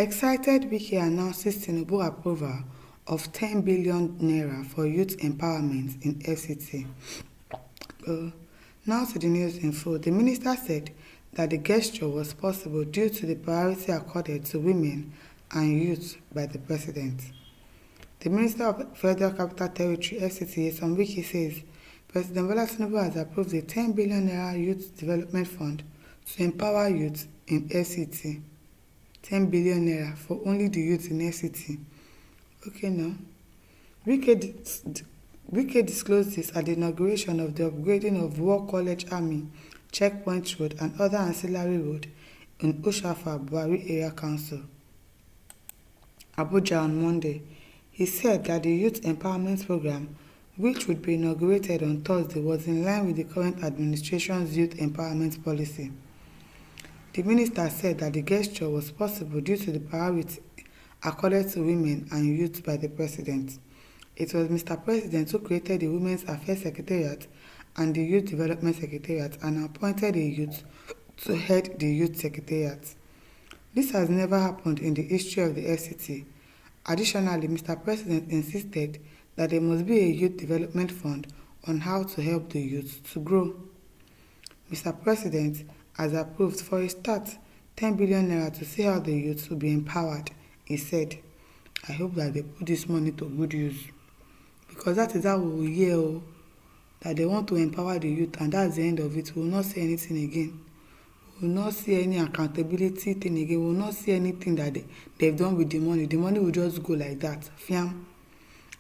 Excited Wike announces Tinubu approval of 10 billion naira for youth empowerment in FCT. Now to the news info. The minister said that the gesture was possible due to the priority accorded to women and youth by the president. The Minister of Federal Capital Territory (FCT) some Wike says President Bola Tinubu has approved a 10 billion naira youth development fund to empower youth in FCT. 10 billion naira for only the youth in FCT. Okay now. Wike disclosed this at the inauguration of the upgrading of War College Army, Checkpoint Road and other ancillary road in Oshafa, Buhari Area Council, Abuja on Monday. He said that the Youth Empowerment Program, which would be inaugurated on Thursday, was in line with the current administration's youth empowerment policy. The minister said that the gesture was possible due to the priority accorded to women and youth by the president. It was Mr. President who created the Women's Affairs Secretariat and the Youth Development Secretariat and appointed a youth to head the Youth Secretariat. This has never happened in the history of the FCT. Additionally, Mr. President insisted that there must be a youth development fund on how to help the youth to grow. Mr. President has approved for a start 10 billion naira to see how the youth will be empowered. He said, I hope that they put this money to good use. Because that is how we will hear that they want to empower the youth, and that's the end of it. We will not see anything again. We will not see any accountability thing again. We will not see anything that they've done with the money. The money will just go like that. Fiam.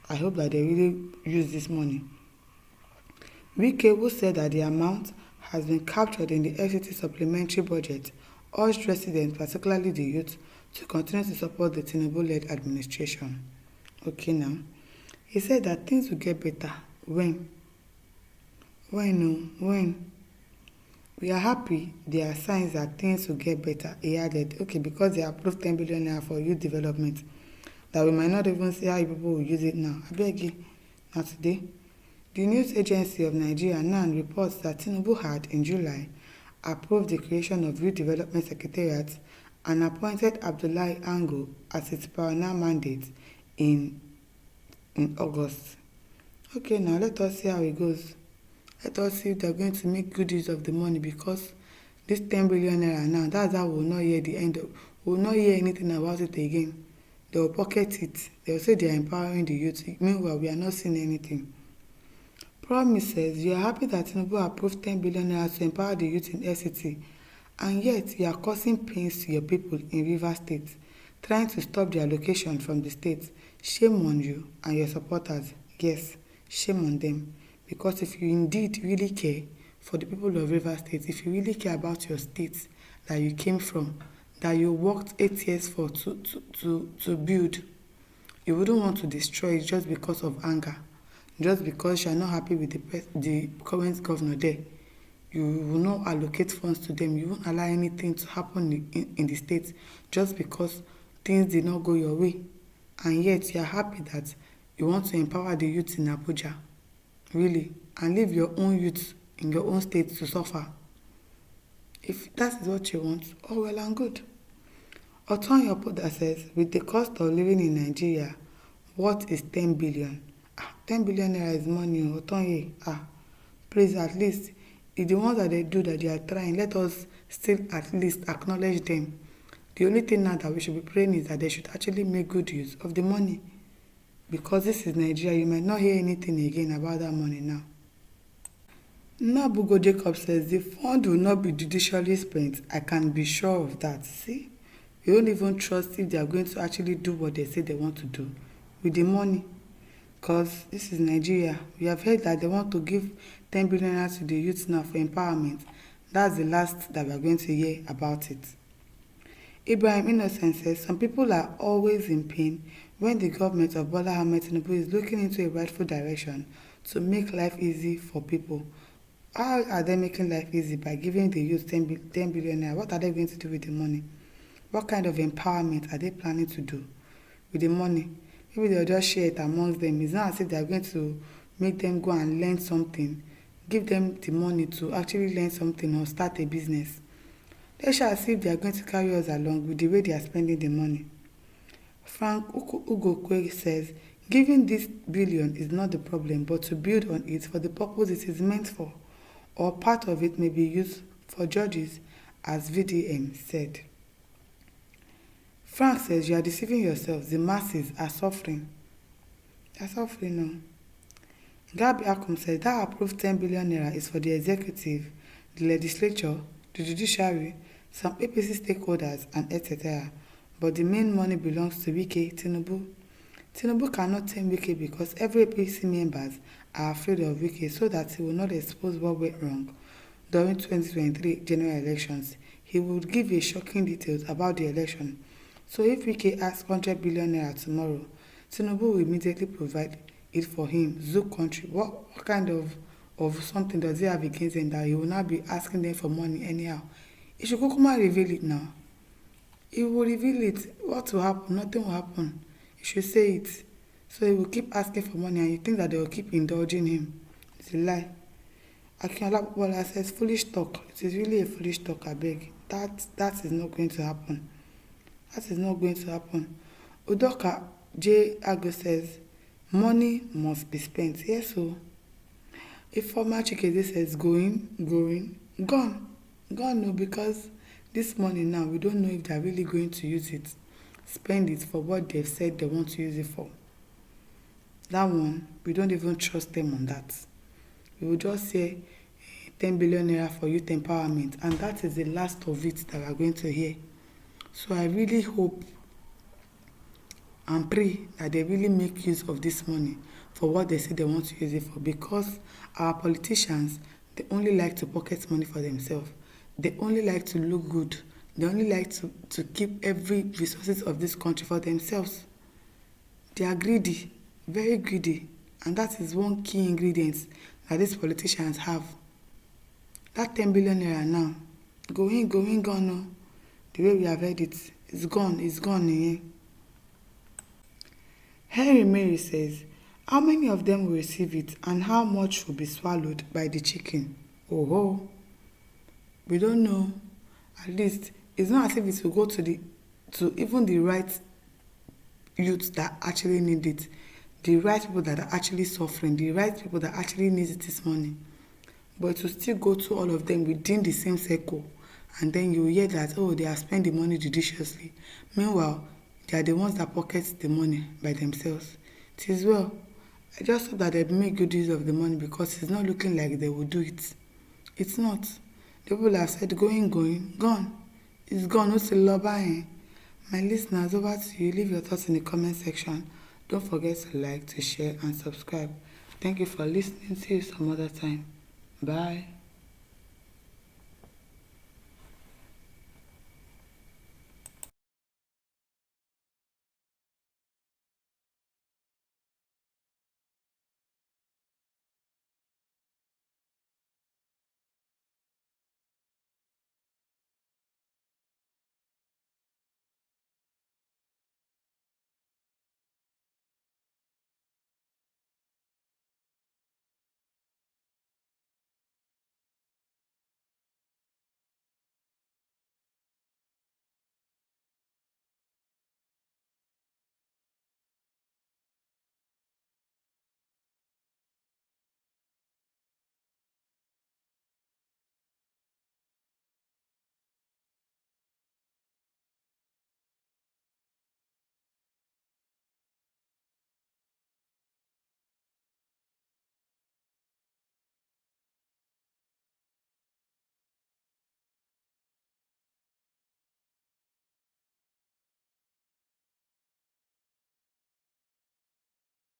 I hope that they really use this money. Wike, who said that the amount has been captured in the FCT supplementary budget, urged residents, particularly the youth, to continue to support the Tinubu-led administration. Okay now. He said that things will get better. When? When? We are happy there are signs that things will get better. He added, okay, because they approved 10 billion naira for youth development, that we might not even see how people will use it now. I beg you. Now today, the news agency of Nigeria, NAN, reports that Tinubu had, in July, approved the creation of Youth Development Secretariat and appointed Abdullahi Ango as its pioneer mandate in August. Okay, now let us see how it goes. Let us see if they're going to make good use of the money, because this 10 billion naira now, that's how we will not hear the end of. We will not hear anything about it again. They will pocket it. They will say they are empowering the youth. Meanwhile, we are not seeing anything. Promise says, you are happy that Tinubu approved 10 billion naira to empower the youth in FCT, and yet you are causing pains to your people in Rivers State, trying to stop the allocation from the state. Shame on you and your supporters. Yes, shame on them. Because if you indeed really care for the people of Rivers State, if you really care about your state that you came from, that you worked 8 years for to build, you wouldn't want to destroy it just because of anger, just because you are not happy with the current governor there. You will not allocate funds to them. You won't allow anything to happen in the state just because things did not go your way. And yet you are happy that you want to empower the youth in Abuja. Really. And leave your own youth in your own state to suffer. If that is what you want, all well and good. Oton Yopoda says, with the cost of living in Nigeria, what is 10 billion? 10 billion naira is money. Oton, please, at least, if the ones that they do that they are trying, let us still at least acknowledge them. The only thing now that we should be praying is that they should actually make good use of the money. Because this is Nigeria, you might not hear anything again about that money now. Nabugo Jacob says, the fund will not be judicially spent. I can be sure of that. See? We don't even trust if they are going to actually do what they say they want to do with the money. Because this is Nigeria. We have heard that they want to give 10 billion to the youth now for empowerment. That's the last that we are going to hear about it. Ibrahim Innocent says, some people are always in pain when the government of Bola Ahmed Tinubu is looking into a rightful direction to make life easy for people. How are they making life easy? By giving the youth 10 billion naira. What are they going to do with the money? What kind of empowerment are they planning to do with the money? Maybe they'll just share it amongst them. It's not as if they're going to make them go and learn something. Give them the money to actually learn something or start a business. They shall see if they are going to carry us along with the way they are spending the money. Frank Ugokwe says, giving this billion is not the problem, but to build on it for the purpose it is meant for, or part of it may be used for judges, as VDM said. Frank says, you are deceiving yourselves. The masses are suffering. They are suffering now. Gabi Akum says, that approved 10 billion naira is for the executive, the legislature, the judiciary, some APC stakeholders, and etc. But the main money belongs to Wike, Tinubu. Tinubu cannot tame Wike because every APC members are afraid of Wike so that he will not expose what went wrong during 2023 general elections. He would give a shocking details about the election. So if Wike asks 100 billion naira tomorrow, Tinubu will immediately provide it for him. Zook country. What kind of something does he have against them that he will not be asking them for money anyhow? He should Kokuma reveal it now. He will reveal it. What will happen? Nothing will happen. He should say it. So he will keep asking for money and you think that they will keep indulging him. It's a lie. Akinola Bola says foolish talk. It is really a foolish talk, I beg. That is not going to happen. That is not going to happen. Udoka J. Ago says, money must be spent. Yes, so. If former Chikeze says gone. Gone, no, because this money now, we don't know if they're really going to use it, spend it for what they've said they want to use it for. That one, we don't even trust them on that. We will just say 10 billion naira for youth empowerment, and that is the last of it that we're going to hear. So I really hope and pray that they really make use of this money for what they say they want to use it for, because our politicians, they only like to pocket money for themselves. They only like to look good. They only like to keep every resources of this country for themselves. They are greedy, very greedy, and that is one key ingredient that these politicians have. That 10 billion naira now, gone, no. The way we have heard it, it's gone. Eh? Henry Mary says, how many of them will receive it and how much will be swallowed by the chicken? Oh, we don't know. At least it's not as if it will go to even the right youth that actually need it, the right people that are actually suffering, the right people that actually need this money. But to still go to all of them within the same circle, and then you hear that, oh, they are spending the money judiciously. Meanwhile, they are the ones that pocket the money by themselves. It is well. I just hope that they make good use of the money because it's not looking like they will do it. It's not. The people have said gone. It's gone. What's the lobby? My listeners, over to you. Leave your thoughts in the comment section. Don't forget to like, to share, and subscribe. Thank you for listening. See you some other time. Bye.